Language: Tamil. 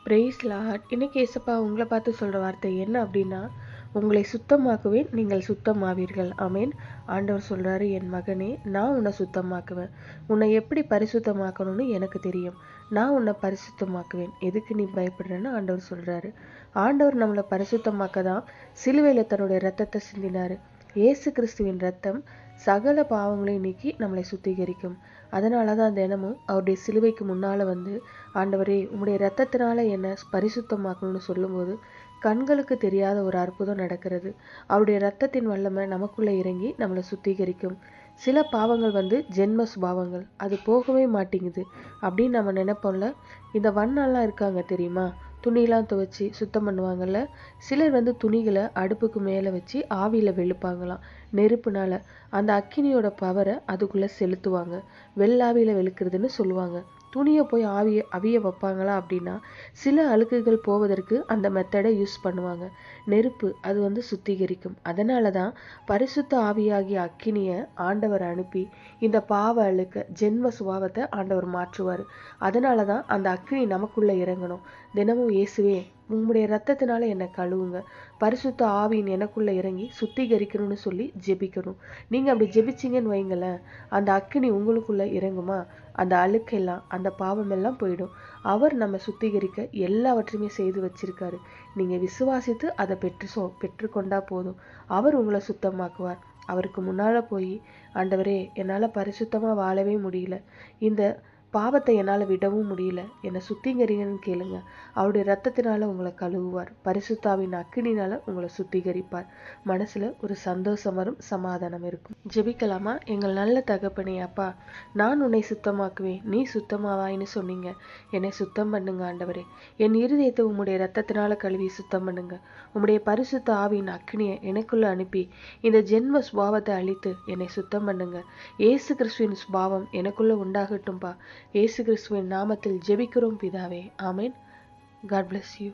Price Lord. இன்னைக்கு ஏசப்பா உங்களை பார்த்து சொல்ற வார்த்தை என்ன அப்படின்னா, உங்களை சுத்தமாக்குவேன், நீங்கள் சுத்தமாவீர்கள். ஆமென். ஆண்டவர் சொல்றாரு, என் மகனே, நான் உன்னை சுத்தமாக்குவேன். உன்னை எப்படி பரிசுத்தமாக்கணும்னு எனக்கு தெரியும். நான் உன்னை பரிசுத்தமாக்குவேன். எதுக்கு நீ பயப்படுறேன்னு ஆண்டவர் சொல்றாரு. ஆண்டவர் நம்மளை பரிசுத்தமாக்க தான் சிலுவையில தன்னுடைய ரத்தத்தை சிந்தினாரு. இயேசு கிறிஸ்துவின் ரத்தம் சகல பாவங்களையும் நீக்கி நம்மளை சுத்திகரிக்கும். அதனால தான் தினமும் அவருடைய சிலுவைக்கு முன்னால வந்து, ஆண்டவரே உம்முடைய ரத்தத்தினால என்னை பரிசுத்தமாக்கணும்னு சொல்லும்போது கண்களுக்கு தெரியாத ஒரு அற்புதம் நடக்கிறது. அவருடைய ரத்தத்தின் வல்லமை நமக்குள்ள இறங்கி நம்மளை சுத்திகரிக்கும். சில பாவங்கள் வந்து ஜென்ம சுபாவங்கள், அது போகவே மாட்டேங்குது அப்படின்னு நம்ம நினைப்போம்ல. இந்த வண்ணாலாம் இருக்காங்க தெரியுமா, துணியெல்லாம் துவைச்சி சுத்தம் பண்ணுவாங்கல்ல. சிலர் வந்து துணிகளை அடுப்புக்கு மேலே வச்சு ஆவியில் வெளுப்பாங்களாம். நெருப்புனால அந்த அக்கினியோட பவரை அதுக்குள்ளே செலுத்துவாங்க. வெள்ளாவியில் வெளுக்கிறதுன்னு சொல்லுவாங்க. துணியை போய் அவிய வைப்பாங்களா அப்படின்னா, சில அழுக்குகள் போவதற்கு அந்த மெத்தடை யூஸ் பண்ணுவாங்க. நெருப்பு அது வந்து சுத்திகரிக்கும். அதனால தான் பரிசுத்த ஆவியாகிய அக்கினியை ஆண்டவர் அனுப்பி இந்த பாவ அழுக்க ஜென்ம சுபாவத்தை ஆண்டவர் மாற்றுவார். அதனால தான் அந்த அக்கினி நமக்குள்ள இறங்கணும். தினமும் இயேசுவே உம்முடைய ரத்தத்தினால என்னை கழுவுங்க, பரிசுத்த ஆவியின் எனக்குள்ள இறங்கி சுத்திகரிக்கணும்னு சொல்லி ஜெபிக்கணும். நீங்க அப்படி ஜெபிச்சிங்கன்னு வைங்களேன், அந்த அக்கினி உங்களுக்குள்ள இறங்குமா, அந்த அழுக்கெல்லாம் அந்த பாவம் எல்லாம் போயிடும். அவர் நம்ம சுத்திகரிக்க எல்லாவற்றையுமே செய்து வச்சிருக்காரு. நீங்க விசுவாசித்து அதை பெற்றுக்கொண்டா போதும். அவர் உங்களை சுத்தமாக்குவார். அவருக்கு முன்னால போய், ஆண்டவரே என்னால் பரிசுத்தமா வாழவே முடியல, இந்த பாவத்தை என்னால் விடவும் முடியல, என்னை சுத்திகரிங்கன்னு கேளுங்க. அவருடைய ரத்தத்தினால உங்களை கழுவுவார். பரிசுத்தாவின் அக்கினினால உங்களை சுத்திகரிப்பார். மனசுல ஒரு சந்தோஷம் வரும், சமாதானம் இருக்கும். ஜெபிக்கலாமா? எங்கள் நல்ல தகப்பனே, அப்பா, நான் உன்னை சுத்தமாக்குவேன், நீ சுத்தமாவாயின்னு சொன்னீங்க. என்னை சுத்தம் பண்ணுங்க ஆண்டவரே. என் இருதயத்தை உம்முடைய ரத்தத்தினால கழுவி சுத்தம் பண்ணுங்க. உம்முடைய பரிசுத்த ஆவியின் அக்கினியை எனக்குள்ள அனுப்பி இந்த ஜென்ம சுபாவத்தை அழித்து என்னை சுத்தம் பண்ணுங்க. இயேசு கிறிஸ்துவின் சுபாவம் எனக்குள்ள உண்டாகட்டும்பா. இயேசு கிறிஸ்துவின் நாமத்தில் ஜெபிக்கிறோம் பிதாவே. ஆமென். God bless you.